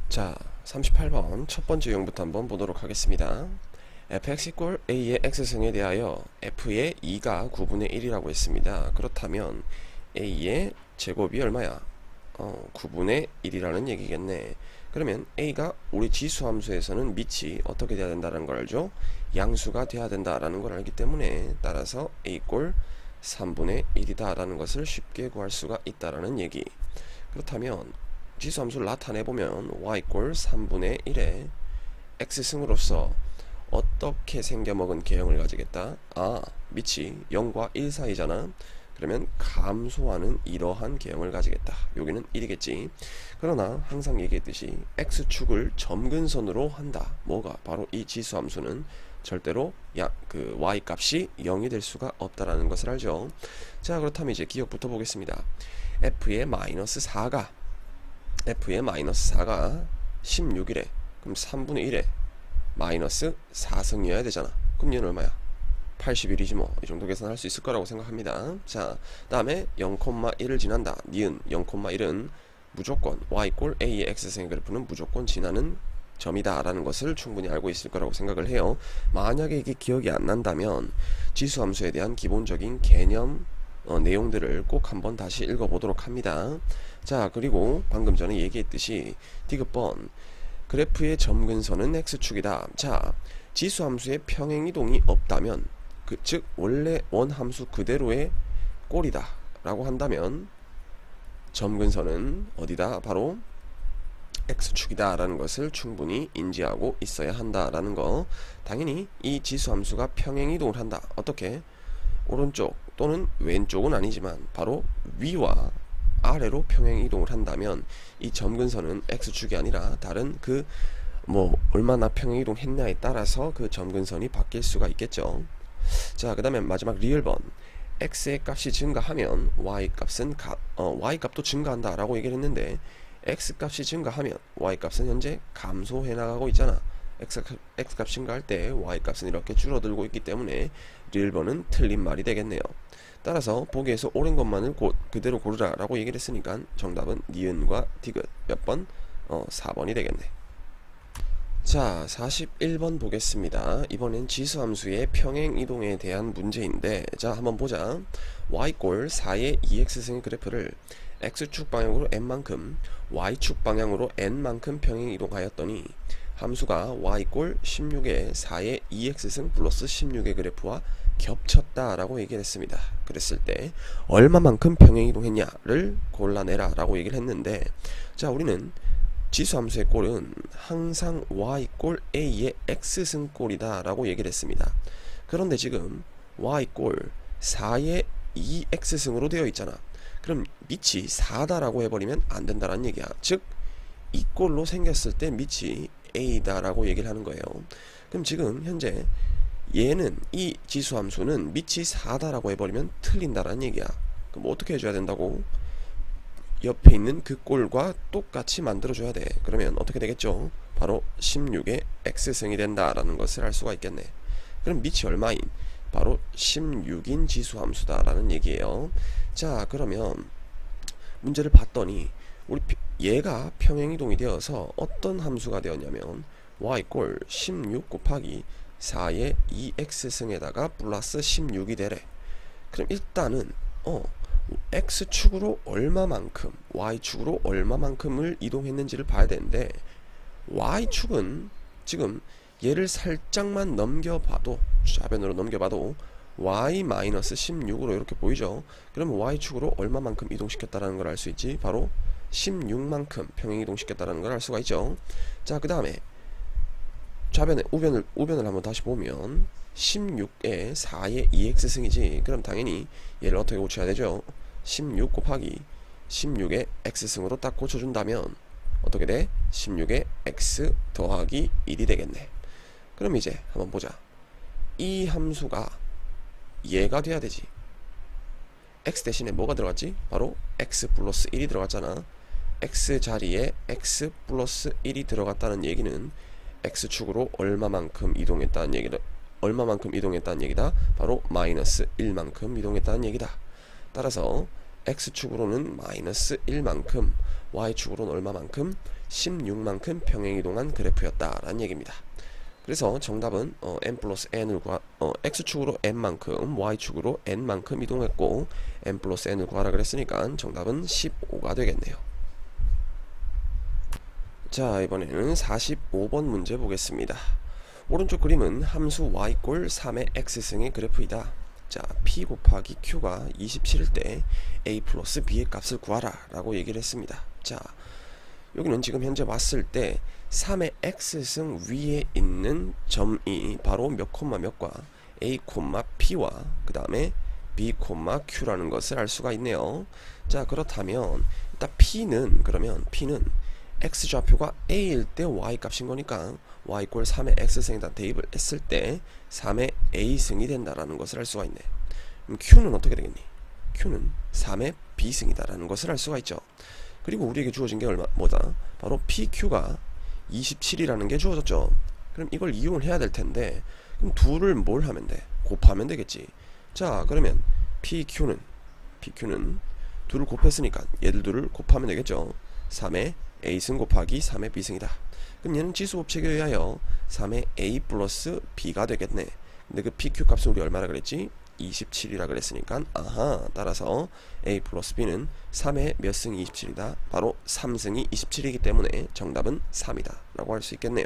자, 38번 첫 번째 유형부터 한번 보도록 하겠습니다. fx 이꼴 a의 x승에 대하여 f의 2가 9분의 1이라고 했습니다. 그렇다면 a의 제곱이 얼마야? 9분의 1이라는 얘기겠네. 그러면 a가 우리 지수함수에서는 밑이 어떻게 돼야 된다는 걸 알죠? 양수가 돼야 된다라는 걸 알기 때문에 따라서 a 이꼴 3분의 1이다 라는 것을 쉽게 구할 수가 있다라는 얘기. 그렇다면 지수함수를 나타내보면 y 이꼴 3분의 1에 x승으로서 어떻게 생겨먹은 개형을 가지겠다? 밑이 0과 1 사이잖아. 그러면 감소하는 이러한 개형을 가지겠다. 여기는 1이겠지. 그러나 항상 얘기했듯이 x축을 점근선으로 한다. 뭐가? 바로 이 지수함수는 절대로 y 값이 0이 될 수가 없다라는 것을 알죠. 자, 그렇다면 이제 기억부터 보겠습니다. f의 마이너스 4가 16이래. 그럼 3분의 1에 마이너스 4승이어야 되잖아. 그럼 얘는 얼마야? 81이지 뭐. 이 정도 계산할 수 있을 거라고 생각합니다. 자, 다음에 0,1을 지난다. 니은 0,1은 무조건 y 이꼴 a의 x승의 그래프는 무조건 지나는 점이다 라는 것을 충분히 알고 있을 거라고 생각을 해요. 만약에 이게 기억이 안 난다면 지수함수에 대한 기본적인 개념 내용들을 꼭 한번 다시 읽어보도록 합니다. 자, 그리고 방금 전에 얘기했듯이 디귿번 그래프의 점근선은 x축이다. 자, 지수함수의 평행이동이 없다면 즉 원래 원함수 그대로의 꼴이다 라고 한다면 점근선은 어디다? 바로 x축이다 라는 것을 충분히 인지하고 있어야 한다 라는 거. 당연히 이 지수함수가 평행이동을 한다. 어떻게? 오른쪽 또는 왼쪽은 아니지만 바로 위와 아래로 평행이동을 한다면 이 점근선은 x축이 아니라 다른 얼마나 평행이동했냐에 따라서 그 점근선이 바뀔 수가 있겠죠. 자, 그 다음에 마지막 리을번 x의 값이 증가하면 y 값도 증가한다 라고 얘기를 했는데 x 값이 증가하면 y 값은 현재 감소해 나가고 있잖아. x 값 증가할 때 y 값은 이렇게 줄어들고 있기 때문에 리을번은 틀린 말이 되겠네요. 따라서 보기에서 옳은 것만을 그대로 고르라 라고 얘기를 했으니까 정답은 니은과 디귿 몇 번? 4번이 되겠네. 자, 41번 보겠습니다. 이번엔 지수함수의 평행이동에 대한 문제인데, 자, 한번 보자. y꼴 4의 2x승의 그래프를 x축 방향으로 n만큼 y축 방향으로 n만큼 평행이동하였더니 함수가 y꼴 16의 4의 2x승 플러스 16의 그래프와 겹쳤다 라고 얘기를 했습니다. 그랬을 때 얼마만큼 평행이동했냐를 골라내라 라고 얘기를 했는데, 자, 우리는 지수함수의 꼴은 항상 y꼴 a의 x승 꼴이다 라고 얘기를 했습니다. 그런데 지금 y꼴 4의 2x승으로 되어 있잖아. 그럼 밑이 4다 라고 해버리면 안 된다라는 얘기야. 즉 이 꼴로 생겼을 때 밑이 a다 라고 얘기를 하는 거예요. 그럼 지금 현재 얘는 이 지수함수는 밑이 4다 라고 해버리면 틀린다라는 얘기야. 그럼 어떻게 해줘야 된다고? 옆에 있는 그 꼴과 똑같이 만들어줘야 돼. 그러면 어떻게 되겠죠? 바로 16의 x승이 된다라는 것을 알 수가 있겠네. 그럼 밑이 얼마인? 바로 16인 지수함수다라는 얘기예요. 자, 그러면 문제를 봤더니 얘가 평행이동이 되어서 어떤 함수가 되었냐면 y꼴 16 곱하기 4의 2x승에다가 플러스 16이 되래. 그럼 일단은 x축으로 얼마만큼 y축으로 얼마만큼을 이동했는지를 봐야 되는데, y축은 지금 얘를 살짝만 넘겨봐도, 좌변으로 넘겨봐도 y-16으로 이렇게 보이죠. 그러면 y축으로 얼마만큼 이동시켰다는 걸 알 수 있지? 바로 16만큼 평행이동시켰다는 걸 알 수가 있죠. 자, 그 다음에 좌변에 우변을 한번 다시 보면 16에 4의 2x승이지. 그럼 당연히 얘를 어떻게 고쳐야 되죠? 16 곱하기 16의 x승으로 딱 고쳐준다면 어떻게 돼? 16의 x 더하기 1이 되겠네. 그럼 이제 한번 보자. 이 함수가 얘가 돼야 되지. x 대신에 뭐가 들어갔지? 바로 x 플러스 1이 들어갔잖아. x 자리에 x 플러스 1이 들어갔다는 얘기는 x축으로 얼마만큼 이동했다는 얘기다. 바로 마이너스 1만큼 이동했다는 얘기다. 따라서 x축으로는 마이너스 1만큼, y축으로는 얼마만큼? 16만큼 평행이동한 그래프였다라는 얘기입니다. 그래서 정답은 n 플러스 n을 x축으로 n만큼 y축으로 n만큼 이동했고 n 플러스 n을 구하라 그랬으니까 정답은 15가 되겠네요. 자, 이번에는 45번 문제 보겠습니다. 오른쪽 그림은 함수 y꼴 3의 x승의 그래프이다. 자, p 곱하기 q가 27일 때 a 플러스 b의 값을 구하라 라고 얘기를 했습니다. 자, 여기는 지금 현재 왔을 때 3의 x승 위에 있는 점이 바로 몇 콤마 몇과 a 콤마 p와 그 다음에 b 콤마 q라는 것을 알 수가 있네요. 자, 그렇다면 일단 p는 x좌표가 a일 때 y 값인 거니까 y꼴 3의 x승에다 대입을 했을 때 3의 a승이 된다라는 것을 알 수가 있네. 그럼 q는 어떻게 되겠니? q는 3의 b승이다 라는 것을 알 수가 있죠. 그리고 우리에게 주어진 게 뭐다? 바로 PQ가 27이라는 게 주어졌죠. 그럼 이걸 이용을 해야 될 텐데, 그럼 둘을 뭘 하면 돼? 곱하면 되겠지. 자, 그러면 PQ는 둘을 곱했으니까 얘들 둘을 곱하면 되겠죠. 3의 A승 곱하기 3의 B승이다. 그럼 얘는 지수법칙에 의하여 3의 A 플러스 B가 되겠네. 근데 그 PQ 값은 우리 얼마나 그랬지? 27이라 그랬으니까 아하, 따라서 A 플러스 B는 3의 몇 승이 27이다? 바로 3승이 27이기 때문에 정답은 3이다 라고 할 수 있겠네요.